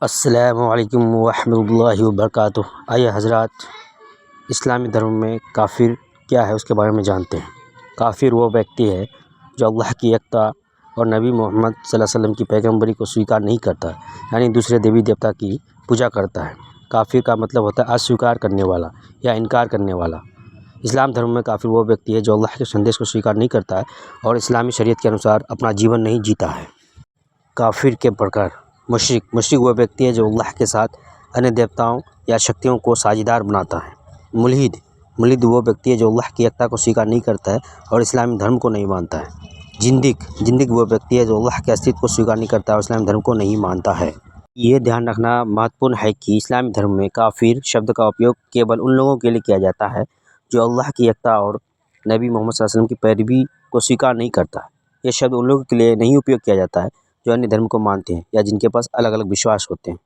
अस्सलामुअलैकुम वरहमतुल्लाहि वबरकातुह। आइए हज़रात, इस्लामी धर्म में काफिर क्या है उसके बारे में जानते हैं। काफिर वो व्यक्ति है जो अल्लाह की एकता और नबी मोहम्मद सल्लल्लाहु अलैहि वसल्लम की पैगंबरी को स्वीकार नहीं करता, यानी दूसरे देवी देवता की पूजा करता है। काफिर का मतलब होता है अस्वीकार करने वाला या इनकार करने वाला। इस्लाम धर्म में काफिर वो व्यक्ति है जो अल्लाह के संदेश को स्वीकार नहीं करता है और इस्लामी शरीयत के अनुसार अपना जीवन नहीं जीता है। काफिर के प्रकार: मुशरिक वह व्यक्ति है जो अल्लाह के साथ अन्य देवताओं या शक्तियों को साझेदार बनाता है। मुल्हिद वो व्यक्ति है जो अल्लाह की एकता को स्वीकार नहीं करता है और इस्लामी धर्म को नहीं मानता है। जिंदिक वो व्यक्ति है जो अल्लाह के अस्तित्व को स्वीकार नहीं करता है और इस्लामी धर्म को नहीं मानता है। ये ध्यान रखना महत्वपूर्ण है कि इस्लामी धर्म में काफिर शब्द का उपयोग केवल उन लोगों के लिए किया जाता है जो अल्लाह की एकता और नबी मोहम्मद सल्लल्लाहु अलैहि वसल्लम की पैरवी को स्वीकार नहीं करता है। यह शब्द उन लोगों के लिए नहीं उपयोग किया जाता है जो अन्य धर्म को मानते हैं या जिनके पास अलग अलग विश्वास होते हैं।